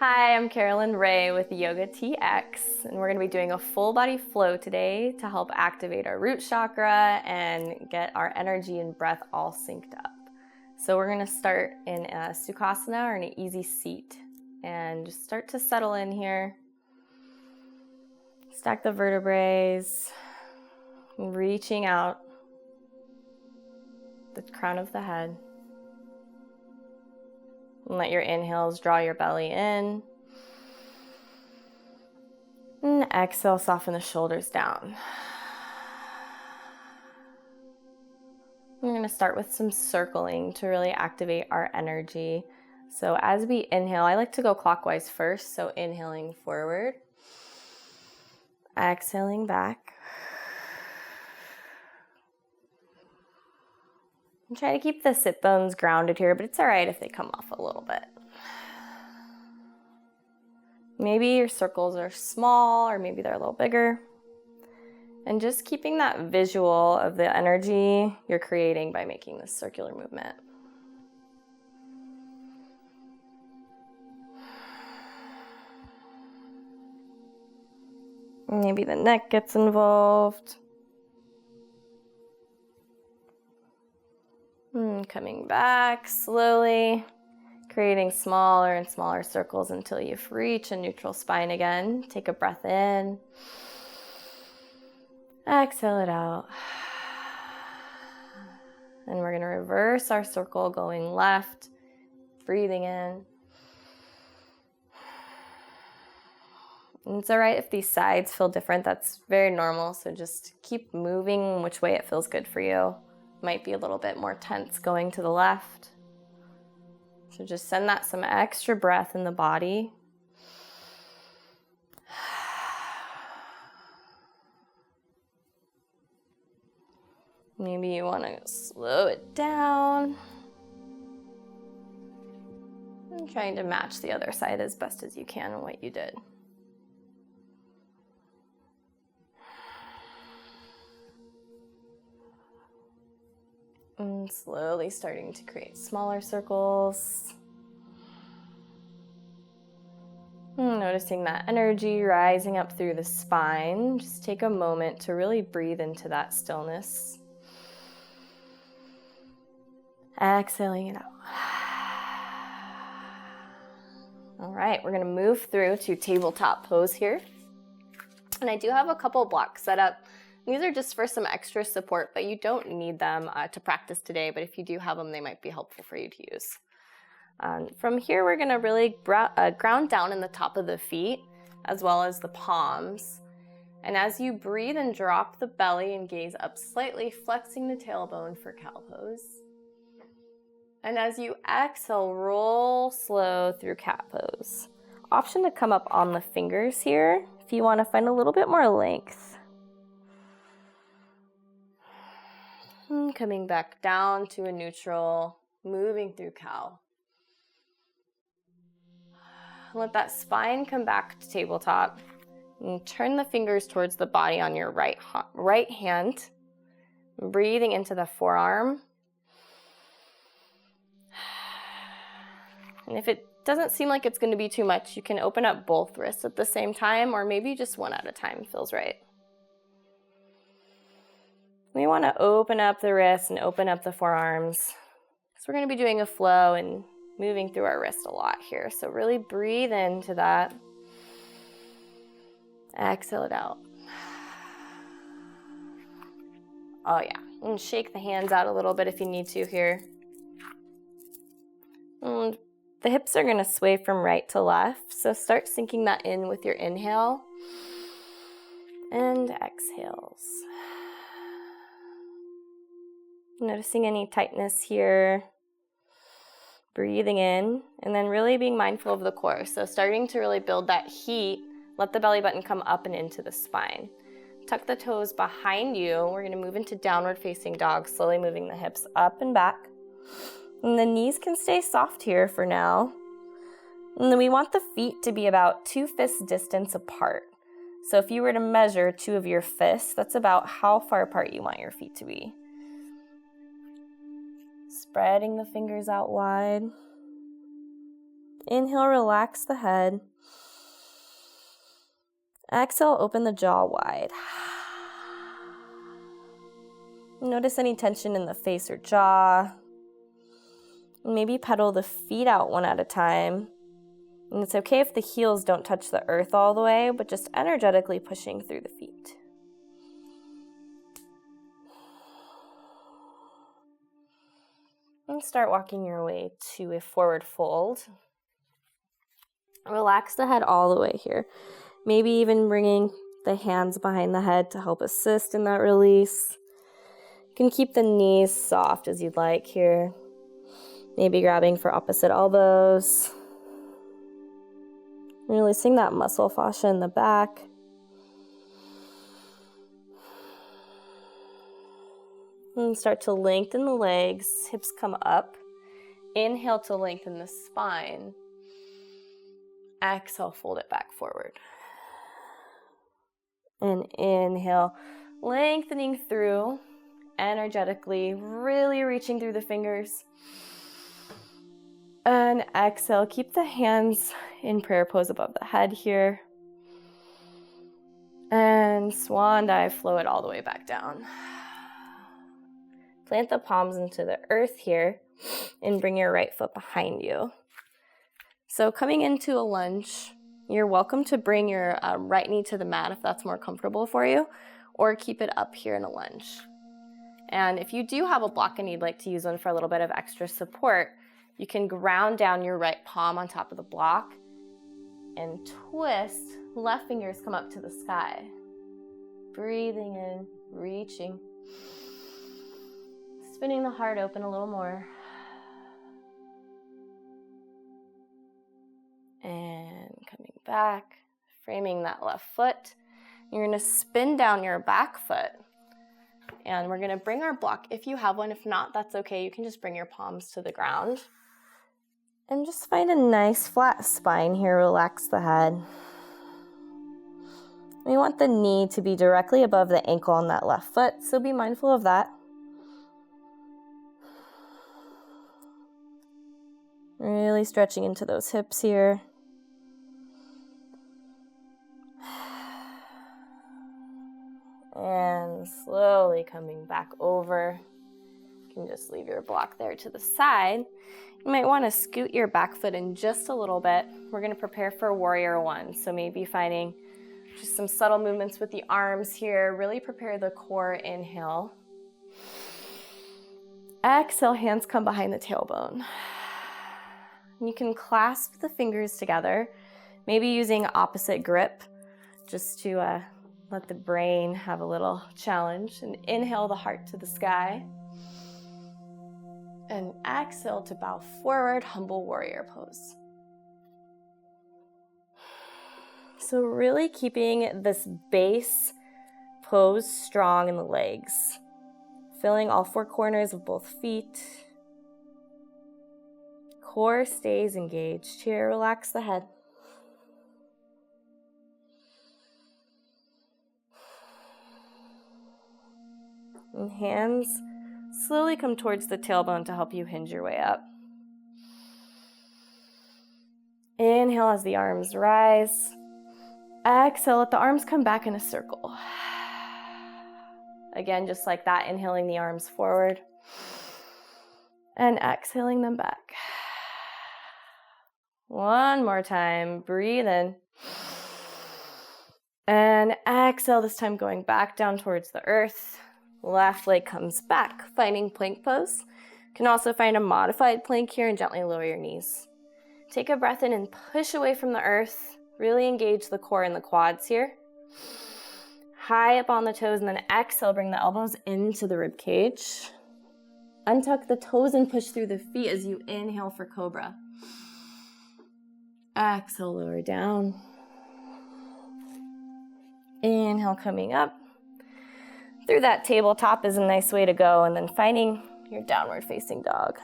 Hi, I'm Carolyn Rae with YOGATX, and we're going to be doing a full body flow today to help activate our root chakra and get our energy and breath all synced up. So we're going to start in a Sukhasana, or an easy seat, and just start to settle in here. Stack the vertebrae, reaching out the crown of the head. And let your inhales draw your belly in. And exhale, soften the shoulders down. We're going to start with some circling to really activate our energy. So as we inhale, I like to go clockwise first. So inhaling forward, exhaling back. And try to keep the sit bones grounded here, but it's all right if they come off a little bit. Maybe your circles are small, or maybe they're a little bigger. And just keeping that visual of the energy you're creating by making this circular movement. Maybe the neck gets involved. Coming back slowly, creating smaller and smaller circles until you reach a neutral spine again. Take a breath in. Exhale it out. And we're going to reverse our circle, going left, breathing in. And it's all right if these sides feel different. That's very normal. So just keep moving which way it feels good for you. Might be a little bit more tense going to the left. So just send that some extra breath in the body. Maybe you want to slow it down. And trying to match the other side as best as you can in what you did. And slowly starting to create smaller circles. Noticing that energy rising up through the spine. Just take a moment to really breathe into that stillness. Exhaling it out. All right, we're going to move through to tabletop pose here. And I do have a couple blocks set up. These are just for some extra support, but you don't need them to practice today. But if you do have them, they might be helpful for you to use. From here, we're going to really ground down in the top of the feet, as well as the palms. And as you breathe and drop the belly and gaze up slightly, flexing the tailbone for cow pose. And as you exhale, roll slow through cat pose. Option to come up on the fingers here if you want to find a little bit more length. Coming back down to a neutral, moving through cow. Let that spine come back to tabletop. And turn the fingers towards the body on your right hand. Breathing into the forearm. And if it doesn't seem like it's going to be too much, you can open up both wrists at the same time, or maybe just one at a time feels right. We want to open up the wrists and open up the forearms. So we're going to be doing a flow and moving through our wrist a lot here. So really breathe into that. Exhale it out. Oh yeah, and shake the hands out a little bit if you need to here. And the hips are going to sway from right to left. So start sinking that in with your inhale and exhales. Noticing any tightness here. Breathing in, and then really being mindful of the core. So starting to really build that heat, let the belly button come up and into the spine. Tuck the toes behind you. We're going to move into downward facing dog, slowly moving the hips up and back. And the knees can stay soft here for now. And then we want the feet to be about 2 fists distance apart. So if you were to measure 2 of your fists, that's about how far apart you want your feet to be. Spreading the fingers out wide. Inhale, relax the head. Exhale, open the jaw wide. Notice any tension in the face or jaw. Maybe pedal the feet out one at a time. And it's okay if the heels don't touch the earth all the way, but just energetically pushing through the feet. And start walking your way to a forward fold. Relax the head all the way here. Maybe even bringing the hands behind the head to help assist in that release. You can keep the knees soft as you'd like here. Maybe grabbing for opposite elbows. Releasing that muscle fascia in the back. And start to lengthen the legs, hips come up. Inhale to lengthen the spine. Exhale, fold it back forward. And inhale, lengthening through, energetically, really reaching through the fingers. And exhale, keep the hands in prayer pose above the head here. And swan dive, flow it all the way back down. Plant the palms into the earth here and bring your right foot behind you. So coming into a lunge, you're welcome to bring your right knee to the mat if that's more comfortable for you, or keep it up here in a lunge. And if you do have a block and you'd like to use one for a little bit of extra support, you can ground down your right palm on top of the block and twist. Left fingers come up to the sky. Breathing in, reaching. Spinning the heart open a little more. And coming back, framing that left foot. You're going to spin down your back foot. And we're going to bring our block, if you have one. If not, that's okay. You can just bring your palms to the ground. And just find a nice flat spine here. Relax the head. We want the knee to be directly above the ankle on that left foot, so be mindful of that. Really stretching into those hips here. And slowly coming back over. You can just leave your block there to the side. You might want to scoot your back foot in just a little bit. We're going to prepare for warrior one. So maybe finding just some subtle movements with the arms here. Really prepare the core. Inhale. Exhale, hands come behind the tailbone. You can clasp the fingers together, maybe using opposite grip just to let the brain have a little challenge. And inhale the heart to the sky. And exhale to bow forward, humble warrior pose. So really keeping this base pose strong in the legs. Filling all four corners of both feet. Core stays engaged here. Relax the head. And hands slowly come towards the tailbone to help you hinge your way up. Inhale as the arms rise. Exhale, let the arms come back in a circle. Again, just like that, inhaling the arms forward. And exhaling them back. One more time, breathe in. And exhale, this time going back down towards the earth. Left leg comes back, finding plank pose. You can also find a modified plank here and gently lower your knees. Take a breath in and push away from the earth. Really engage the core and the quads here. High up on the toes, and then exhale, bring the elbows into the rib cage. Untuck the toes and push through the feet as you inhale for cobra. Exhale, lower down. Inhale, coming up. Through that tabletop is a nice way to go, and then finding your downward facing dog.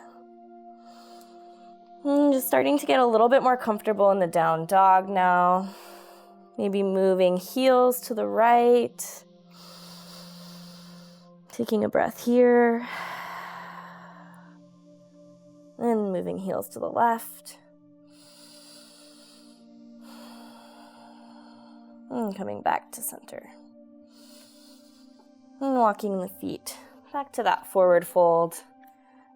And just starting to get a little bit more comfortable in the down dog now. Maybe moving heels to the right. Taking a breath here. And moving heels to the left. And coming back to center. And walking the feet back to that forward fold.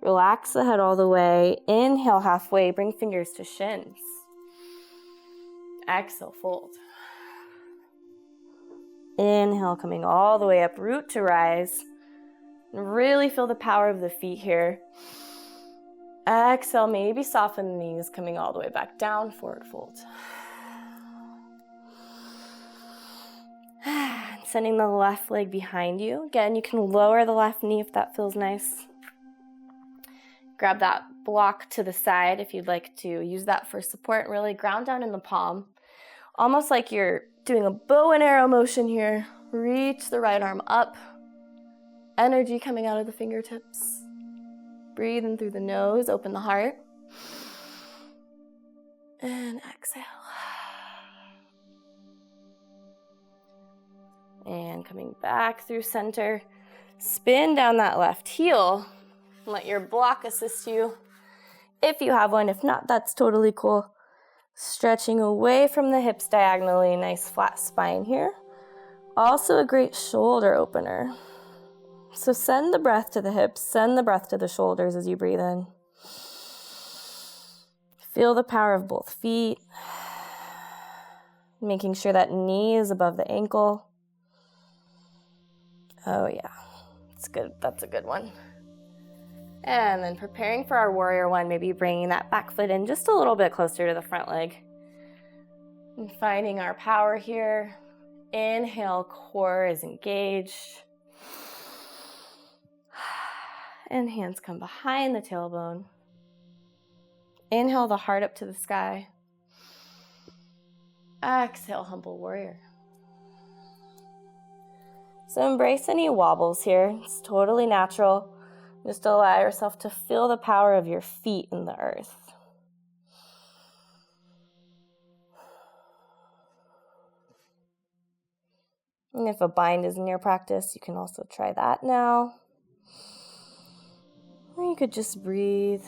Relax the head all the way. Inhale halfway, bring fingers to shins. Exhale, fold. Inhale, coming all the way up, root to rise. Really feel the power of the feet here. Exhale, maybe soften the knees, coming all the way back down, forward fold. Sending the left leg behind you. Again, you can lower the left knee if that feels nice. Grab that block to the side if you'd like to use that for support. Really ground down in the palm. Almost like you're doing a bow and arrow motion here. Reach the right arm up. Energy coming out of the fingertips. Breathe in through the nose, open the heart. And exhale. And coming back through center. Spin down that left heel. Let your block assist you if you have one. If not, that's totally cool. Stretching away from the hips diagonally. Nice flat spine here. Also a great shoulder opener. So send the breath to the hips, send the breath to the shoulders as you breathe in. Feel the power of both feet. Making sure that knee is above the ankle. Oh yeah, it's good. That's a good one. And then preparing for our warrior one, maybe bringing that back foot in just a little bit closer to the front leg. And finding our power here. Inhale, core is engaged. And hands come behind the tailbone. Inhale the heart up to the sky. Exhale, humble warrior. So embrace any wobbles here. It's totally natural. Just allow yourself to feel the power of your feet in the earth. And if a bind is in your practice, you can also try that now. Or you could just breathe,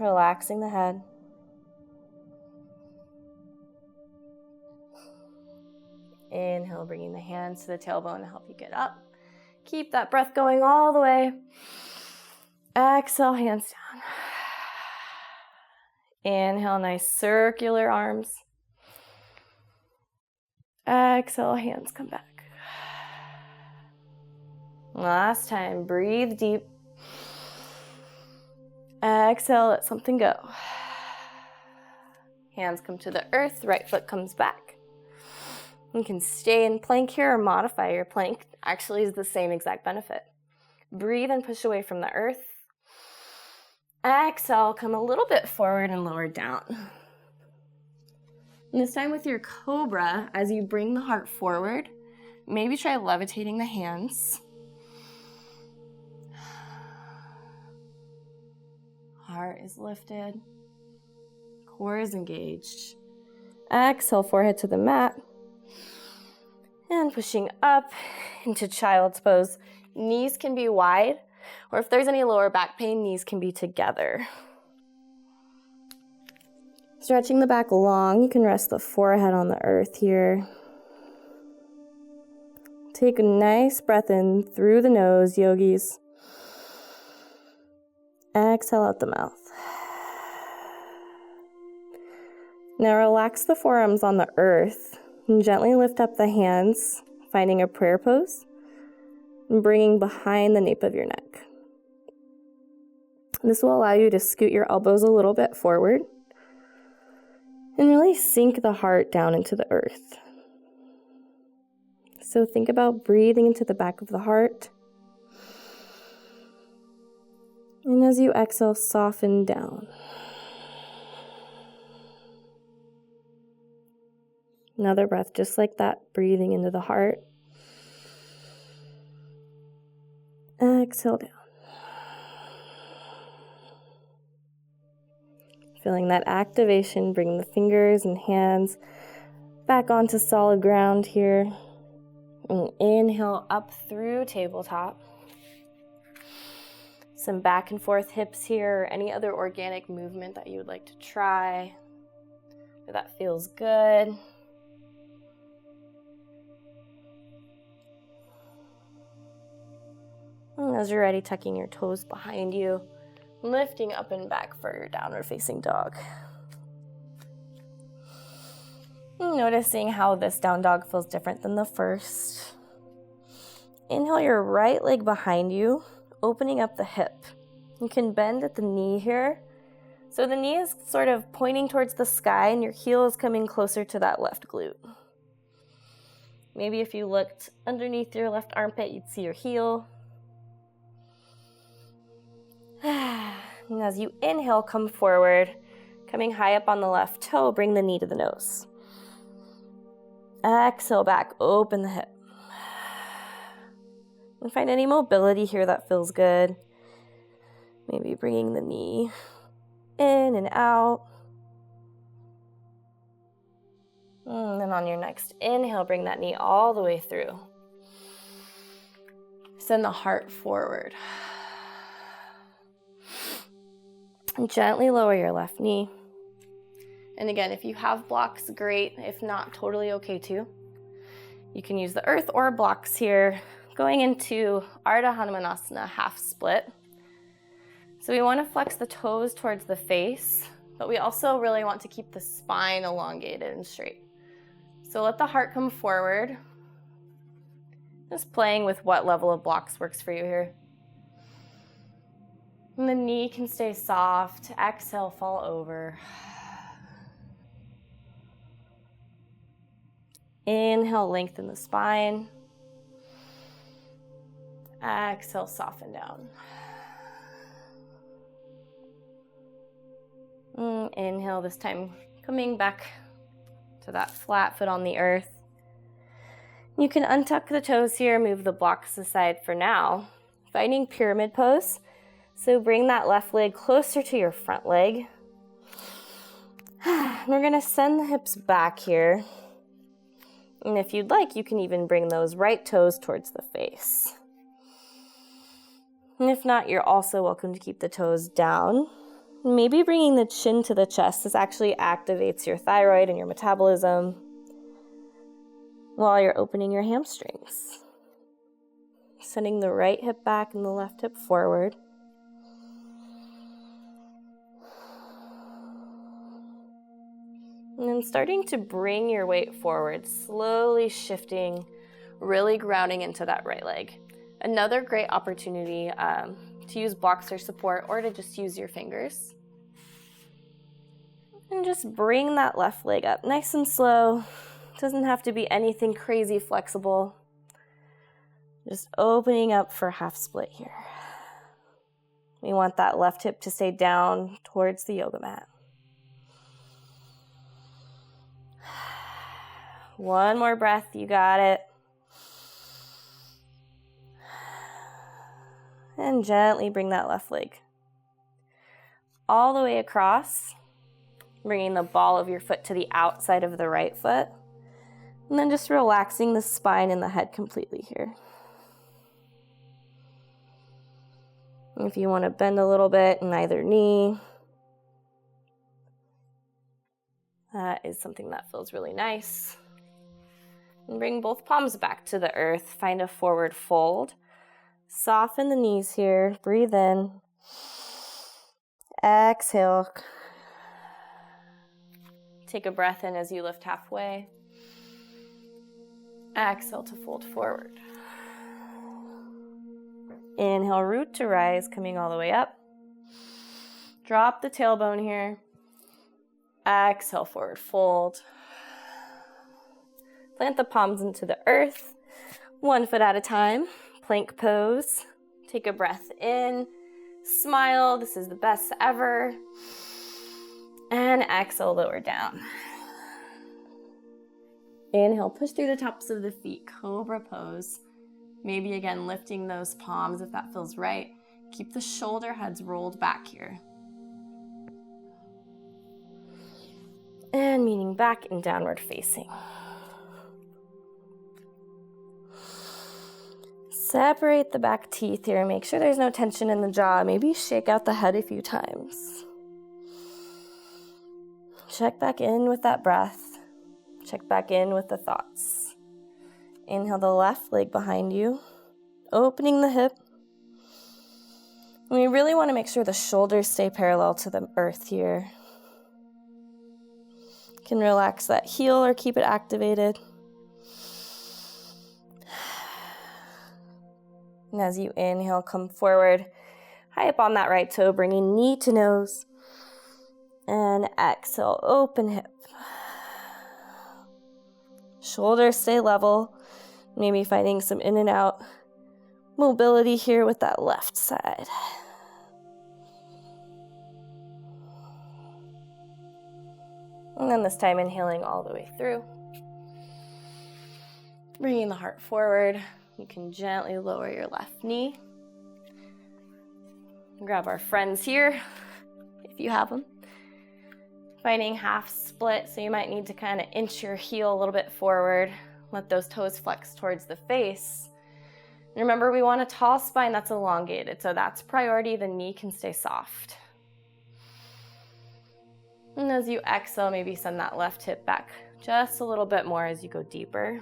relaxing the head. Inhale, bringing the hands to the tailbone to help you get up. Keep that breath going all the way. Exhale, hands down. Inhale, nice circular arms. Exhale, hands come back. Last time, breathe deep. Exhale, let something go. Hands come to the earth, right foot comes back. You can stay in plank here or modify your plank. Actually, is the same exact benefit. Breathe and push away from the earth. Exhale, come a little bit forward and lower down. And this time with your cobra, as you bring the heart forward, maybe try levitating the hands. Heart is lifted. Core is engaged. Exhale, forehead to the mat. And pushing up into child's pose. Knees can be wide, or if there's any lower back pain, knees can be together. Stretching the back long, you can rest the forehead on the earth here. Take a nice breath in through the nose, yogis. Exhale out the mouth. Now relax the forearms on the earth and gently lift up the hands, finding a prayer pose and bringing behind the nape of your neck. This will allow you to scoot your elbows a little bit forward and really sink the heart down into the earth. So think about breathing into the back of the heart. And as you exhale, soften down. Another breath just like that, breathing into the heart. Exhale down. Feeling that activation, bring the fingers and hands back onto solid ground here. And inhale up through tabletop. Some back and forth hips here, or any other organic movement that you would like to try. If that feels good. And as you're ready, tucking your toes behind you, lifting up and back for your downward facing dog. Noticing how this down dog feels different than the first. Inhale your right leg behind you, opening up the hip. You can bend at the knee here. So the knee is sort of pointing towards the sky and your heel is coming closer to that left glute. Maybe if you looked underneath your left armpit, you'd see your heel. And as you inhale, come forward, coming high up on the left toe, bring the knee to the nose. Exhale back, open the hip. And find any mobility here that feels good. Maybe bringing the knee in and out. And then on your next inhale, bring that knee all the way through. Send the heart forward. And gently lower your left knee. And again, if you have blocks, great. If not, totally okay too. You can use the earth or blocks here. Going into Ardha Hanumanasana, half split. So we want to flex the toes towards the face, but we also really want to keep the spine elongated and straight. So let the heart come forward. Just playing with what level of blocks works for you here. And the knee can stay soft. Exhale, fall over. Inhale, lengthen the spine. Exhale, soften down. Inhale, this time coming back to that flat foot on the earth. You can untuck the toes here, move the blocks aside for now. Finding pyramid pose. So bring that left leg closer to your front leg. We're gonna send the hips back here. And if you'd like, you can even bring those right toes towards the face. And if not, you're also welcome to keep the toes down. Maybe bringing the chin to the chest. This actually activates your thyroid and your metabolism while you're opening your hamstrings. Sending the right hip back and the left hip forward. And then starting to bring your weight forward, slowly shifting, really grounding into that right leg. Another great opportunity to use blocks or support, or to just use your fingers. And just bring that left leg up nice and slow. Doesn't have to be anything crazy flexible. Just opening up for half split here. We want that left hip to stay down towards the yoga mat. One more breath, you got it. And gently bring that left leg all the way across, bringing the ball of your foot to the outside of the right foot, and then just relaxing the spine and the head completely here. If you want to bend a little bit in either knee, that is something that feels really nice. And bring both palms back to the earth, find a forward fold. Soften the knees here, breathe in. Exhale. Take a breath in as you lift halfway. Exhale to fold forward. Inhale, root to rise, coming all the way up. Drop the tailbone here. Exhale, forward fold. Plant the palms into the earth, 1 foot at a time. Plank pose. Take a breath in. Smile. This is the best ever. And exhale, lower down. Inhale, push through the tops of the feet. Cobra pose. Maybe again, lifting those palms if that feels right. Keep the shoulder heads rolled back here. And leaning back in downward facing. Separate the back teeth here. Make sure there's no tension in the jaw. Maybe shake out the head a few times. Check back in with that breath. Check back in with the thoughts. Inhale the left leg behind you, opening the hip. And we really want to make sure the shoulders stay parallel to the earth here. You can relax that heel or keep it activated. And as you inhale, come forward, high up on that right toe, bringing knee to nose. And exhale, open hip. Shoulders stay level. Maybe finding some in and out mobility here with that left side. And then this time inhaling all the way through. Bringing the heart forward. You can gently lower your left knee. Grab our friends here, if you have them. Finding half split, so you might need to kind of inch your heel a little bit forward. Let those toes flex towards the face. And remember, we want a tall spine that's elongated, so that's priority. The knee can stay soft. And as you exhale, maybe send that left hip back just a little bit more as you go deeper.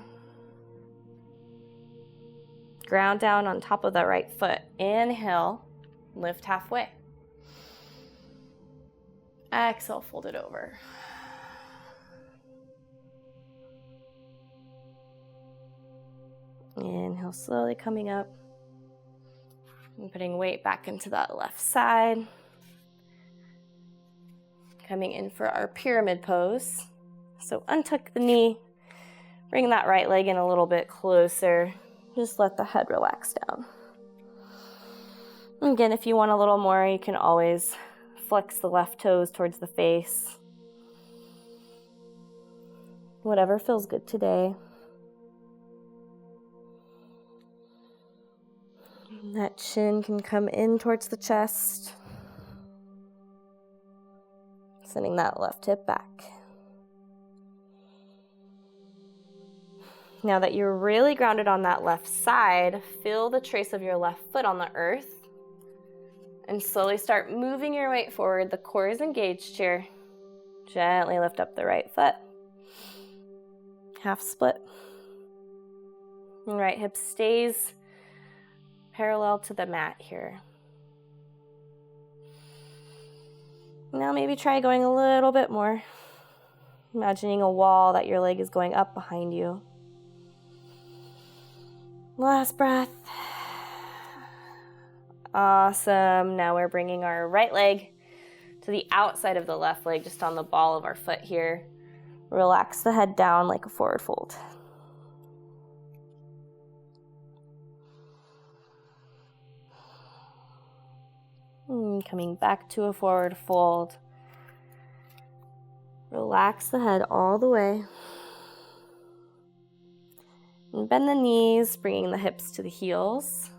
Ground down on top of the right foot. Inhale, lift halfway. Exhale, fold it over. Inhale, slowly coming up. And putting weight back into that left side. Coming in for our pyramid pose. So untuck the knee. Bring that right leg in a little bit closer. Just let the head relax down. And again, if you want a little more, you can always flex the left toes towards the face. Whatever feels good today. And that chin can come in towards the chest. Sending that left hip back. Now that you're really grounded on that left side, feel the trace of your left foot on the earth. And slowly start moving your weight forward. The core is engaged here. Gently lift up the right foot. Half split. And right hip stays parallel to the mat here. Now maybe try going a little bit more. Imagining a wall that your leg is going up behind you. Last breath. Awesome. Now we're bringing our right leg to the outside of the left leg, just on the ball of our foot here. Relax the head down like a forward fold. And coming back to a forward fold. Relax the head all the way. And bend the knees, bringing the hips to the heels.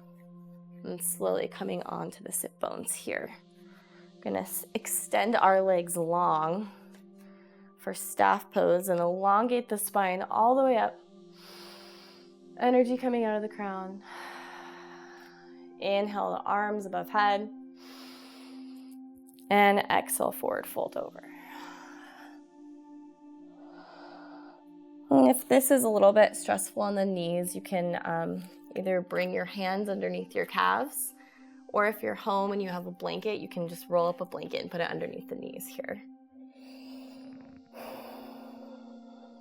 And slowly coming onto the sit bones here. We're going to extend our legs long for staff pose and elongate the spine all the way up. Energy coming out of the crown. Inhale, the arms above head. And exhale, forward fold over. And if this is a little bit stressful on the knees, you can either bring your hands underneath your calves, or if you're home and you have a blanket, you can just roll up a blanket and put it underneath the knees here.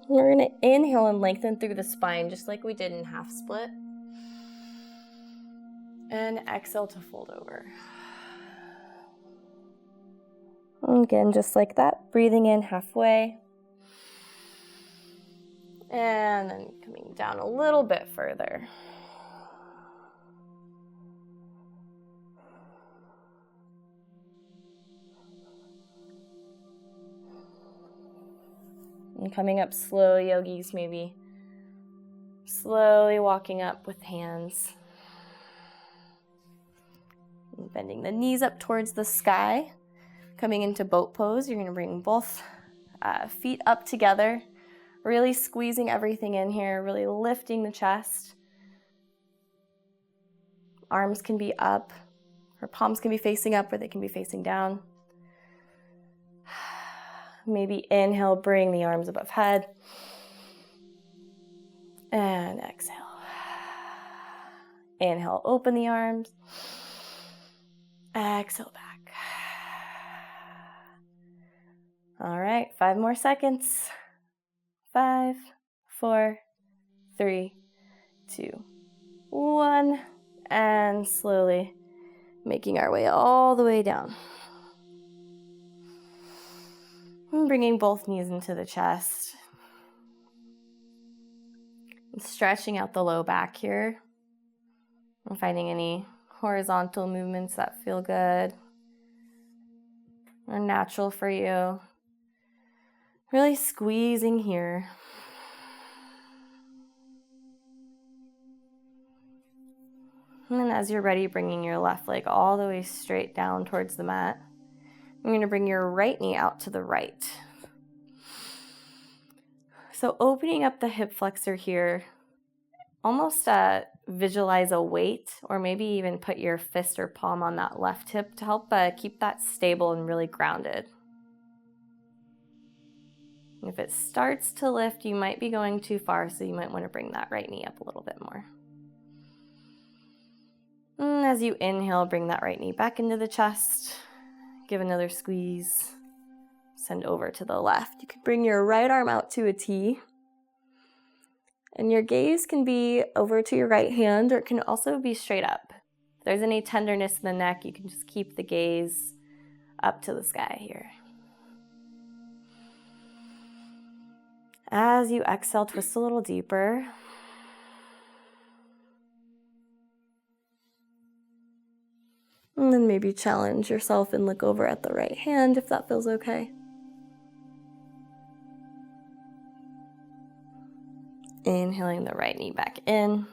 We're going to inhale and lengthen through the spine, just like we did in half split. And exhale to fold over. Again, just like that, breathing in halfway. And then coming down a little bit further. And coming up slow, yogis, maybe slowly walking up with hands. And bending the knees up towards the sky. Coming into boat pose, you're going to bring both feet up together. Really squeezing everything in here, really lifting the chest. Arms can be up, or palms can be facing up, or they can be facing down. Maybe inhale, bring the arms above head. And exhale. Inhale, open the arms. Exhale back. All right, 5 more seconds. 5, 4, 3, 2, 1. And slowly making our way all the way down. And bringing both knees into the chest. And stretching out the low back here. And finding any horizontal movements that feel good or natural for you. Really squeezing here. And then as you're ready, bringing your left leg all the way straight down towards the mat. You're going to bring your right knee out to the right. So opening up the hip flexor here, almost visualize a weight, or maybe even put your fist or palm on that left hip to help keep that stable and really grounded. And if it starts to lift, you might be going too far, so you might want to bring that right knee up a little bit more. And as you inhale, bring that right knee back into the chest. Give another squeeze. Send over to the left. You can bring your right arm out to a T. And your gaze can be over to your right hand, or it can also be straight up. If there's any tenderness in the neck, you can just keep the gaze up to the sky here. As you exhale, twist a little deeper. And then maybe challenge yourself and look over at the right hand if that feels okay. Inhaling the right knee back in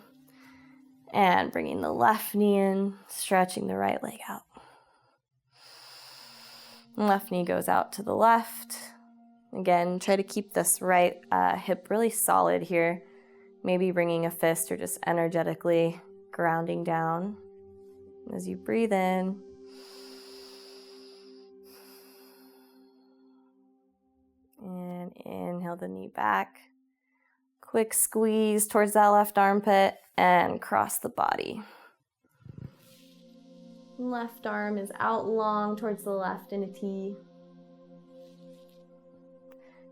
and bringing the left knee in, stretching the right leg out. Left knee goes out to the left. Again, try to keep this right hip really solid here. Maybe bringing a fist or just energetically grounding down. As you breathe in, and inhale the knee back. Quick squeeze towards that left armpit and cross the body. Left arm is out long towards the left in a T.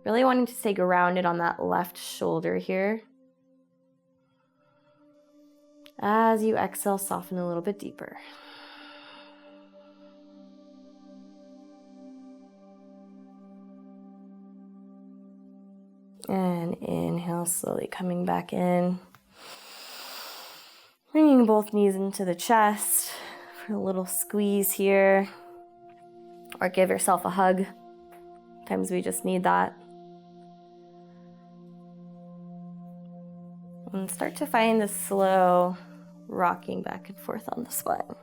Really wanting to stay grounded on that left shoulder here. As you exhale, soften a little bit deeper. And inhale, slowly coming back in. Bringing both knees into the chest for a little squeeze here. Or give yourself a hug. Sometimes we just need that. And start to find the slow rocking back and forth on the spine.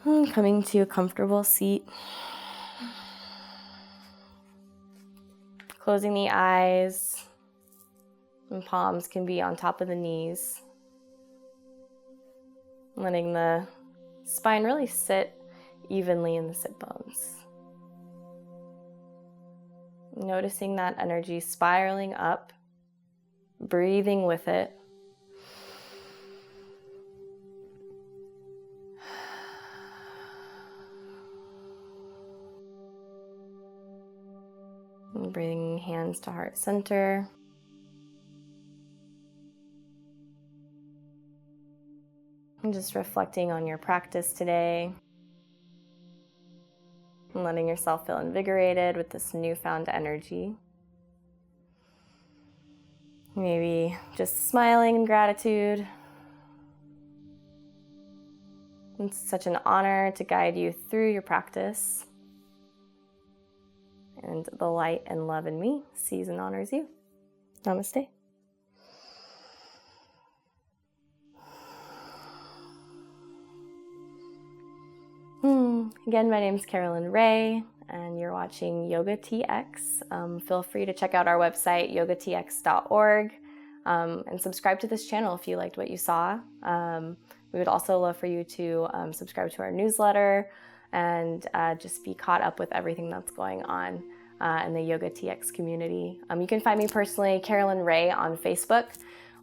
And coming to a comfortable seat. Closing the eyes. And palms can be on top of the knees. Letting the spine really sit evenly in the sit bones. Noticing that energy spiraling up, breathing with it. And bringing hands to heart center. And just reflecting on your practice today. And letting yourself feel invigorated with this newfound energy. Maybe just smiling in gratitude. It's such an honor to guide you through your practice. And the light and love in me sees and honors you. Namaste. Again, my name is Carolyn Rae, and you're watching YOGATX. Feel free to check out our website, yogatx.org, and subscribe to this channel if you liked what you saw. We would also love for you to subscribe to our newsletter and just be caught up with everything that's going on in the YOGATX community. You can find me personally, Carolyn Rae, on Facebook,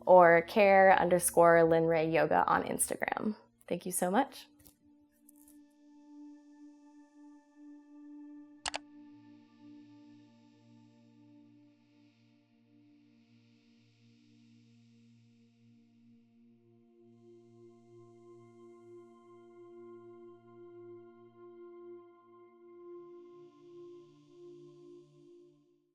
or care_Lynn Rae Yoga on Instagram. Thank you so much.